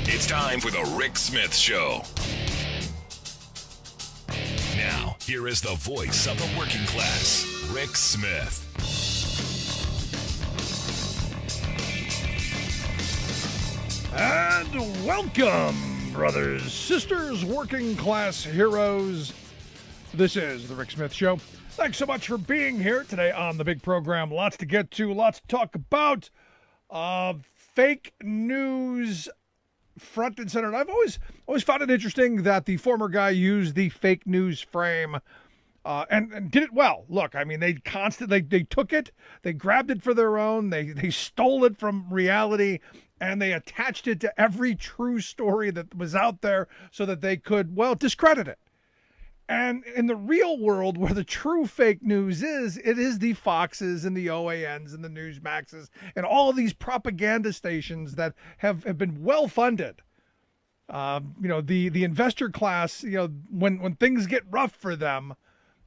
It's time for the Rick Smith Show. Now, here is the voice of the working class, Rick Smith. And welcome, brothers, sisters, working class heroes. This is the Rick Smith Show. Thanks so much for being here today on the big program. Lots to get to, lots to talk about. Fake news front and center. And I've always found it interesting that the former guy used the fake news frame and did it well. Look, I mean, they took it, they grabbed it for their own, they stole it from reality, and they attached it to every true story that was out there so that they could, well, discredit it. And in the real world, where the true fake news is, it is the Foxes and the OANs and the Newsmaxes and all of these propaganda stations that have been well funded. The investor class, when things get rough for them,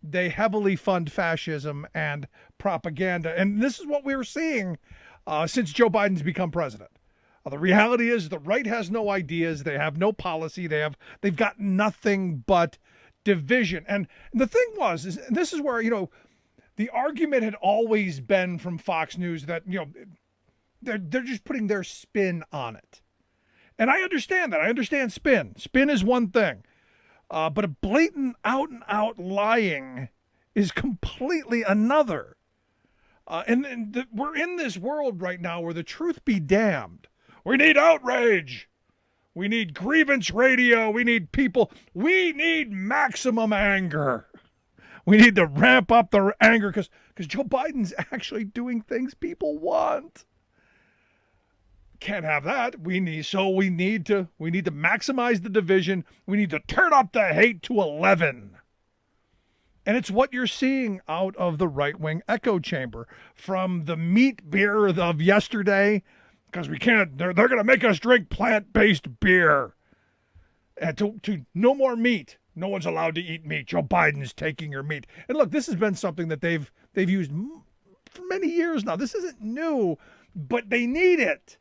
they heavily fund fascism and propaganda. And this is what we were seeing since Joe Biden's become president. The reality is the right has no ideas. They have no policy. They've got nothing but division. And the thing was, this is where, the argument had always been from Fox News that, they're just putting their spin on it. And I understand that. I understand spin. Spin is one thing. But a blatant out and out lying is completely another. We're in this world right now where the truth be damned. We need outrage. We need grievance radio. We need people. We need maximum anger. We need to ramp up the anger because Joe Biden's actually doing things people want. Can't have that. We need to maximize the division. We need to turn up the hate to 11. And it's what you're seeing out of the right-wing echo chamber. From the meat beer of yesterday, because we can't, they're going to make us drink plant-based beer. And to no more meat. No one's allowed to eat meat. Joe Biden's taking your meat. And look, this has been something that they've used for many years now. This isn't new, but they need it.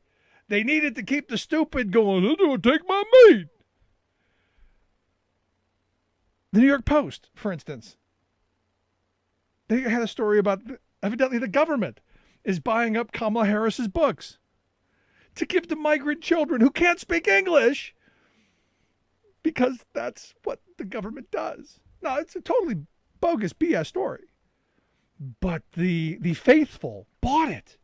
They need it to keep the stupid going, they're going to take my meat. The New York Post, for instance, they had a story about evidently the government is buying up Kamala Harris's books to give to migrant children who can't speak English because that's what the government does. No, it's a totally bogus BS story. But the faithful bought it.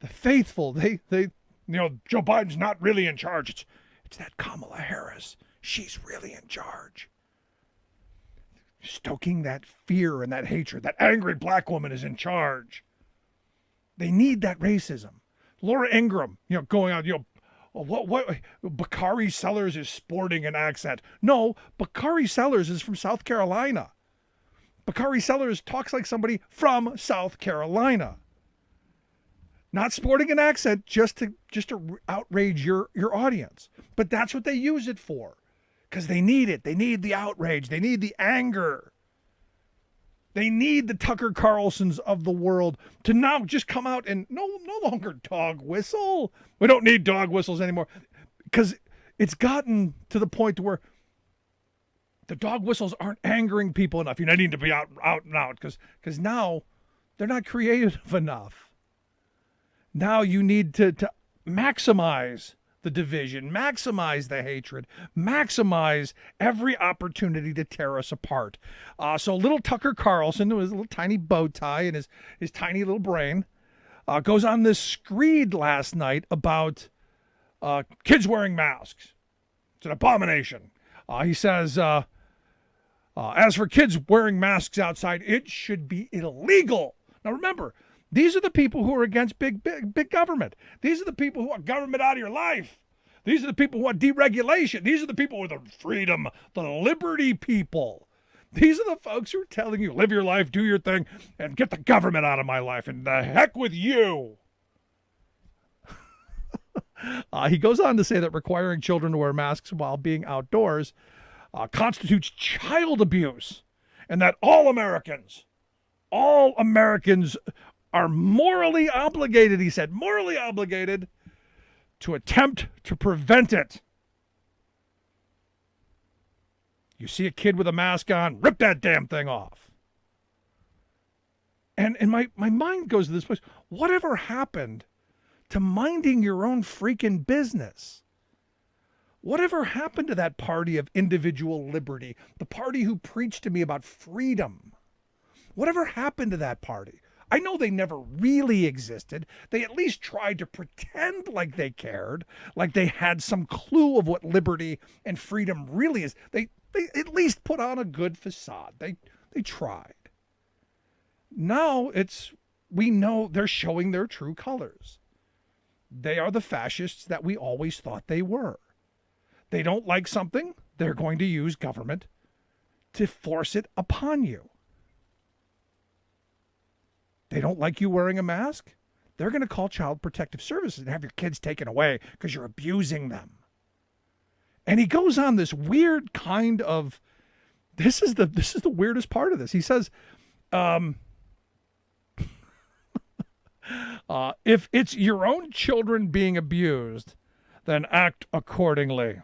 The faithful, they Joe Biden's not really in charge. It's that Kamala Harris. She's really in charge. Stoking that fear and that hatred. That angry black woman is in charge. They need that racism. Laura Ingraham, going out, what Bakari Sellers is sporting an accent. No, Bakari Sellers is from South Carolina. Bakari Sellers talks like somebody from South Carolina. Not sporting an accent just to outrage your audience. But that's what they use it for. Because they need it. They need the outrage. They need the anger. They need the Tucker Carlsons of the world to now just come out and no longer dog whistle. We don't need dog whistles anymore. Because it's gotten to the point where the dog whistles aren't angering people enough. You need to be out and out. Because now they're not creative enough. Now you need to maximize the division, maximize the hatred, maximize every opportunity to tear us apart. So little Tucker Carlson, with his little tiny bow tie and his tiny little brain, goes on this screed last night about kids wearing masks. It's an abomination. He says, as for kids wearing masks outside, it should be illegal. Now remember, these are the people who are against big government. These are the people who want government out of your life. These are the people who want deregulation. These are the people with the freedom, the liberty people. These are the folks who are telling you, live your life, do your thing, and get the government out of my life, and the heck with you. He goes on to say that requiring children to wear masks while being outdoors constitutes child abuse, and that all Americans are morally obligated, he said, morally obligated to attempt to prevent it. You see a kid with a mask on, rip that damn thing off. And my mind goes to this place. Whatever happened to minding your own freaking business? Whatever happened to that party of individual liberty? The party who preached to me about freedom? Whatever happened to that party? I know they never really existed. They at least tried to pretend like they cared, like they had some clue of what liberty and freedom really is. They at least put on a good facade. They tried. Now we know they're showing their true colors. They are the fascists that we always thought they were. They don't like something, they're going to use government to force it upon you. They don't like you wearing a mask, they're going to call Child Protective Services and have your kids taken away because you're abusing them. And he goes on this weird kind of, this is the weirdest part of this. He says, if it's your own children being abused, then act accordingly.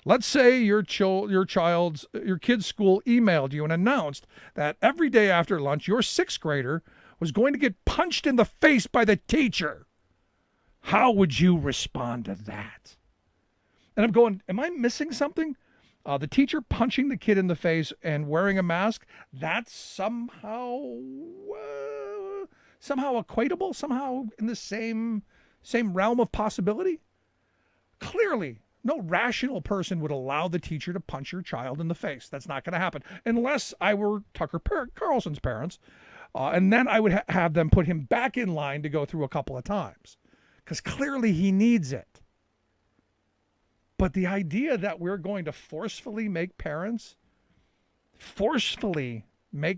Let's say your kid's school emailed you and announced that every day after lunch, your sixth grader was going to get punched in the face by the teacher. How would you respond to that? And I'm going, am I missing something? The teacher punching the kid in the face and wearing a mask, that's somehow equatable, somehow in the same realm of possibility? Clearly, no rational person would allow the teacher to punch your child in the face. That's not going to happen unless I were Tucker Carlson's parents. And then I would have them put him back in line to go through a couple of times because clearly he needs it. But the idea that we're going to forcefully make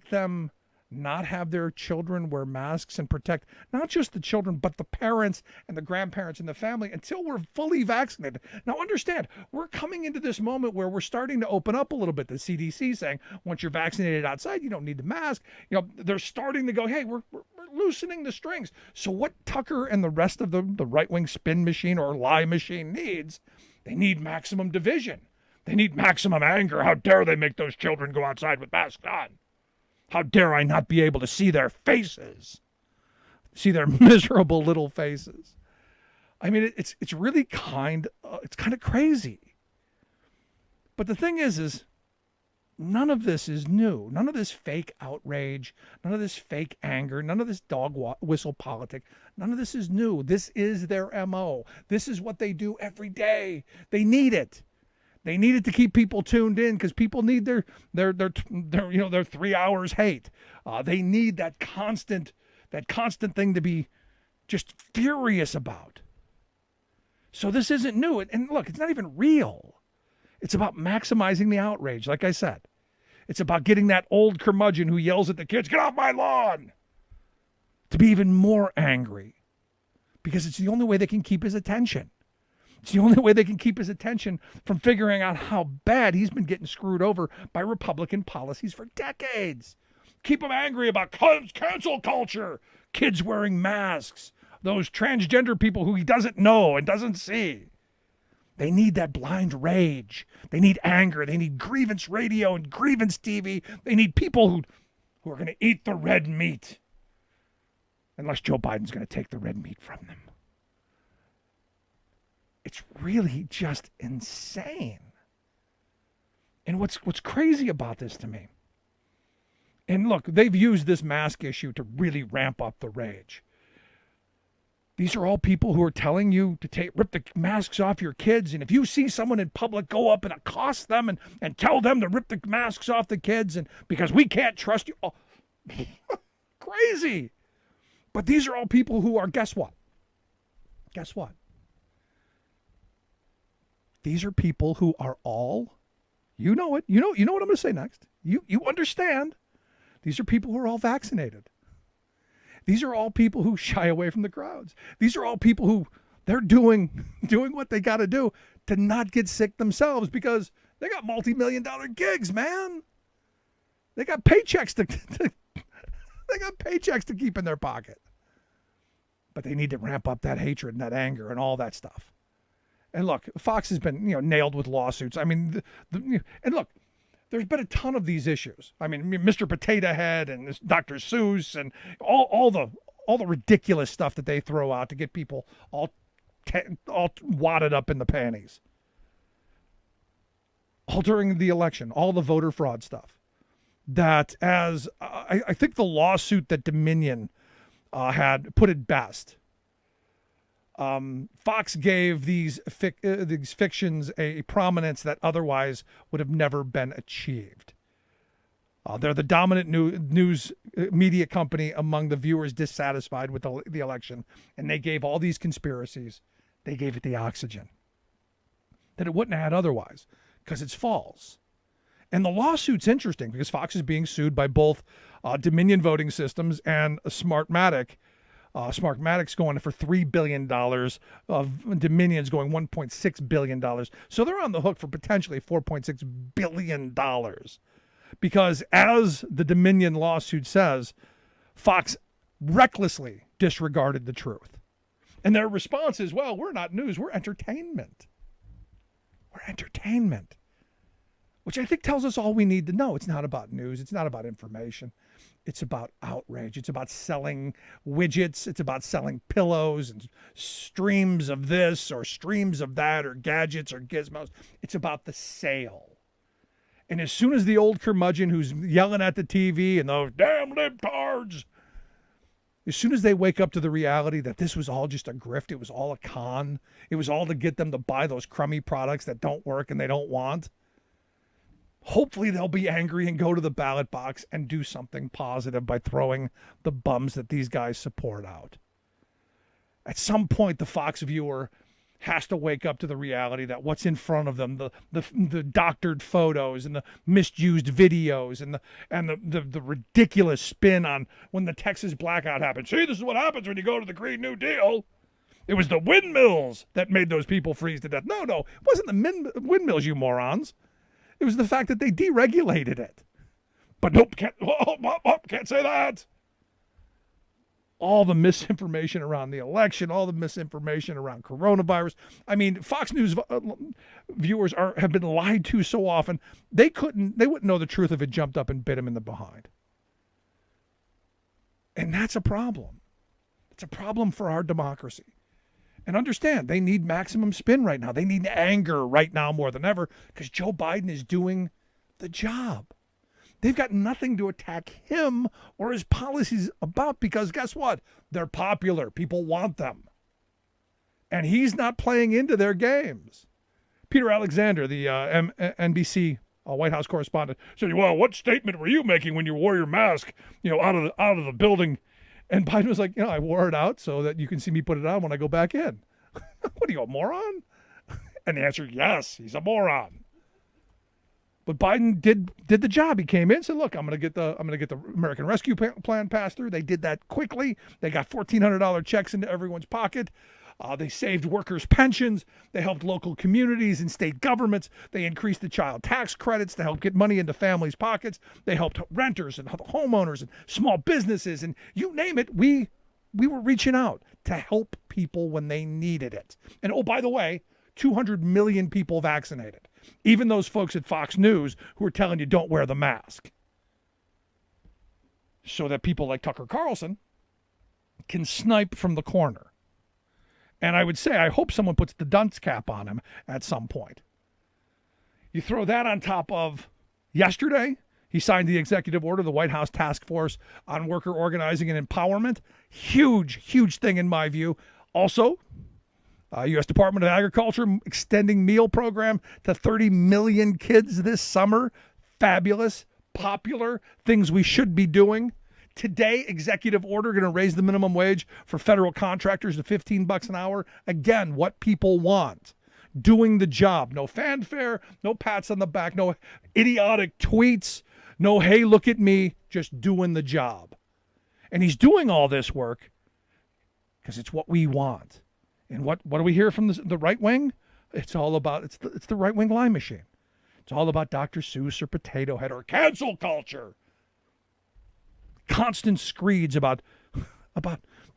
them not have their children wear masks and protect not just the children, but the parents and the grandparents and the family until we're fully vaccinated. Now understand, we're coming into this moment where we're starting to open up a little bit. The CDC saying once you're vaccinated outside, you don't need the mask. You know, they're starting to go, hey, we're loosening the strings. So what Tucker and the rest of the right-wing spin machine or lie machine needs, they need maximum division. They need maximum anger. How dare they make those children go outside with masks on? How dare I not be able to see their faces? See their miserable little faces. I mean, it's really kind of crazy. But the thing is none of this is new. None of this fake outrage, none of this fake anger, none of this dog whistle politic. None of this is new. This is their MO. This is what they do every day. They need it. They need it to keep people tuned in because people need their 3 hours hate. They need that constant thing to be just furious about. So this isn't new. And look, it's not even real. It's about maximizing the outrage, like I said. It's about getting that old curmudgeon who yells at the kids, "Get off my lawn!" to be even more angry because it's the only way they can keep his attention. It's the only way they can keep his attention from figuring out how bad he's been getting screwed over by Republican policies for decades. Keep him angry about cancel culture, kids wearing masks, those transgender people who he doesn't know and doesn't see. They need that blind rage. They need anger. They need grievance radio and grievance TV. They need people who are going to eat the red meat. Unless Joe Biden's going to take the red meat from them. It's really just insane. And what's crazy about this to me, and look, they've used this mask issue to really ramp up the rage. These are all people who are telling you to rip the masks off your kids. And if you see someone in public, go up and accost them and tell them to rip the masks off the kids and because we can't trust you. Oh, crazy. But these are all people who are, guess what? Guess what? These are people who are all, you know it. You know what I'm going to say next. You understand. These are people who are all vaccinated. These are all people who shy away from the crowds. These are all people who they're doing what they got to do to not get sick themselves because they got multi-million-dollar gigs, man. They got paychecks to keep in their pocket. But they need to ramp up that hatred and that anger and all that stuff. And look, Fox has been, nailed with lawsuits. I mean, and look, there's been a ton of these issues. I mean, Mr. Potato Head and this Dr. Seuss and all the ridiculous stuff that they throw out to get people all wadded up in the panties. All during the election, all the voter fraud stuff. That I think the lawsuit that Dominion had put it best. Fox gave these fictions a prominence that otherwise would have never been achieved. They're the dominant news media company among the viewers dissatisfied with the election, and they gave all these conspiracies, they gave it the oxygen that it wouldn't have had otherwise, because it's false. And the lawsuit's interesting because Fox is being sued by both Dominion Voting Systems and Smartmatic. Smartmatic's going for $3 billion, of Dominion's going $1.6 billion. So they're on the hook for potentially $4.6 billion. Because as the Dominion lawsuit says, Fox recklessly disregarded the truth. And their response is, well, we're not news, we're entertainment. We're entertainment. Which I think tells us all we need to know. It's not about news. It's not about information. It's about outrage. It's about selling widgets. It's about selling pillows and streams of this or streams of that or gadgets or gizmos. It's about the sale. And as soon as the old curmudgeon who's yelling at the TV and those damn libtards, as soon as they wake up to the reality that this was all just a grift, it was all a con, it was all to get them to buy those crummy products that don't work and they don't want, hopefully they'll be angry and go to the ballot box and do something positive by throwing the bums that these guys support out. At some point, the Fox viewer has to wake up to the reality that what's in front of them, the doctored photos and the misused videos and the ridiculous spin on when the Texas blackout happened. See, this is what happens when you go to the Green New Deal. It was the windmills that made those people freeze to death. No, it wasn't the windmills, you morons. It was the fact that they deregulated it. But nope, can't say that. All the misinformation around the election, all the misinformation around coronavirus. I mean, Fox News viewers have been lied to so often, they wouldn't know the truth if it jumped up and bit them in the behind. And that's a problem. It's a problem for our democracy. And understand, they need maximum spin right now. They need anger right now more than ever because Joe Biden is doing the job. They've got nothing to attack him or his policies about because guess what? They're popular. People want them. And he's not playing into their games. Peter Alexander, the NBC White House correspondent, said, well, what statement were you making when you wore your mask, out of the building? And Biden was like, I wore it out so that you can see me put it on when I go back in. What are you, a moron? And the answer, yes, he's a moron. But Biden did the job. He came in and said, look, I'm gonna get the American Rescue Plan passed through. They did that quickly. They got $1,400 checks into everyone's pocket. They saved workers' pensions. They helped local communities and state governments. They increased the child tax credits to help get money into families' pockets. They helped renters and homeowners and small businesses. And you name it, we were reaching out to help people when they needed it. And oh, by the way, 200 million people vaccinated. Even those folks at Fox News who are telling you don't wear the mask. So that people like Tucker Carlson can snipe from the corner. And I would say, I hope someone puts the dunce cap on him at some point. You throw that on top of yesterday, he signed the executive order, the White House Task Force on Worker Organizing and Empowerment. Huge, huge thing in my view. Also, U.S. Department of Agriculture extending meal program to 30 million kids this summer. Fabulous, popular, things we should be doing. Today, executive order going to raise the minimum wage for federal contractors to $15 an hour. Again, what people want. Doing the job. No fanfare, no pats on the back, no idiotic tweets, no, hey, look at me, just doing the job. And he's doing all this work because it's what we want. And what do we hear from the right wing? It's all about, it's the right wing lie machine. It's all about Dr. Seuss or Potato Head or cancel culture. Constant screeds about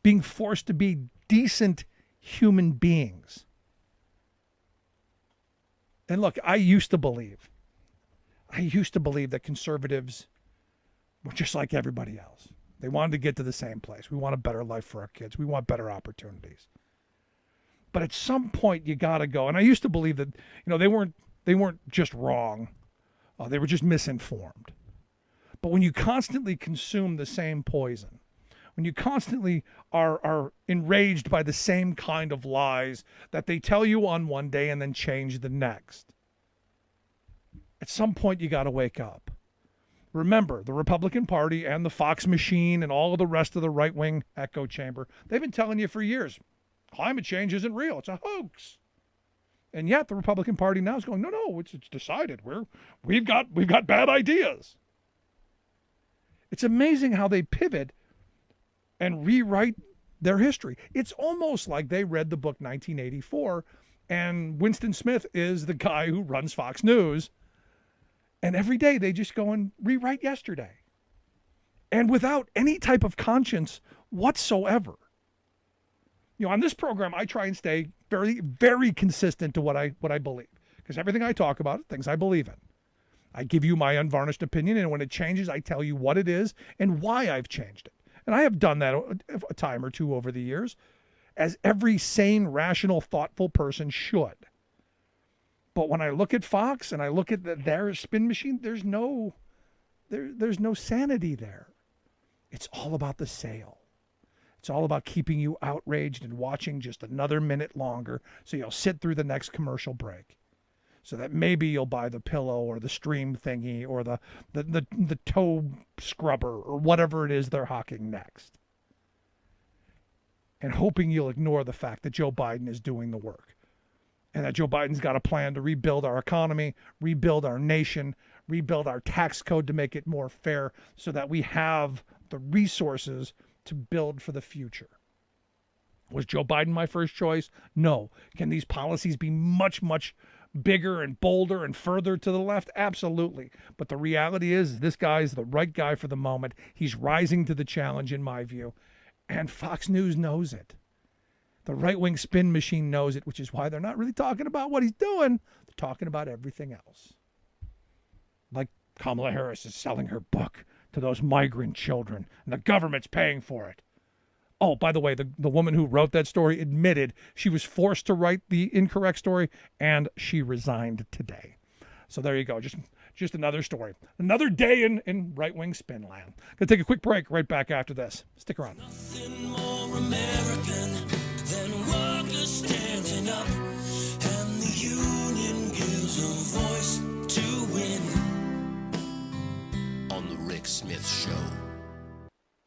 being forced to be decent human beings. And look, I used to believe that conservatives were just like everybody else. They wanted to get to the same place. We want a better life for our kids. We want better opportunities. But at some point you got to go. And I used to believe that, they weren't just wrong. They were just misinformed. But when you constantly consume the same poison, when you constantly are enraged by the same kind of lies that they tell you on one day and then change the next, at some point you got to wake up. Remember, the Republican Party and the Fox machine and all of the rest of the right-wing echo chamber, they've been telling you for years, climate change isn't real. It's a hoax. And yet the Republican Party now is going, no, it's decided. We've got bad ideas. It's amazing how they pivot and rewrite their history. It's almost like they read the book 1984 and Winston Smith is the guy who runs Fox News. And every day they just go and rewrite yesterday. And without any type of conscience whatsoever. On this program, I try and stay very, very consistent to what I believe. Because everything I talk about are things I believe in. I give you my unvarnished opinion, and when it changes, I tell you what it is and why I've changed it. And I have done that a time or two over the years, as every sane, rational, thoughtful person should. But when I look at Fox and I look at their spin machine, there's no sanity there. It's all about the sale. It's all about keeping you outraged and watching just another minute longer so you'll sit through the next commercial break. So that maybe you'll buy the pillow or the stream thingy or the toe scrubber or whatever it is they're hawking next. And hoping you'll ignore the fact that Joe Biden is doing the work. And that Joe Biden's got a plan to rebuild our economy, rebuild our nation, rebuild our tax code to make it more fair so that we have the resources to build for the future. Was Joe Biden my first choice? No. Can these policies be much, much bigger and bolder and further to the left? Absolutely. But the reality is this guy is the right guy for the moment. He's rising to the challenge in my view. And Fox News knows it. The right-wing spin machine knows it, which is why they're not really talking about what he's doing. They're talking about everything else. Like Kamala Harris is selling her book to those migrant children, and the government's paying for it. Oh, by the way, the woman who wrote that story admitted she was forced to write the incorrect story, and she resigned today. So there you go. Just another story. Another day in right-wing spin land. Gonna take a quick break right back after this. Stick around. Nothing more American than workers standing up, and the union gives a voice to win. On the Rick Smith Show.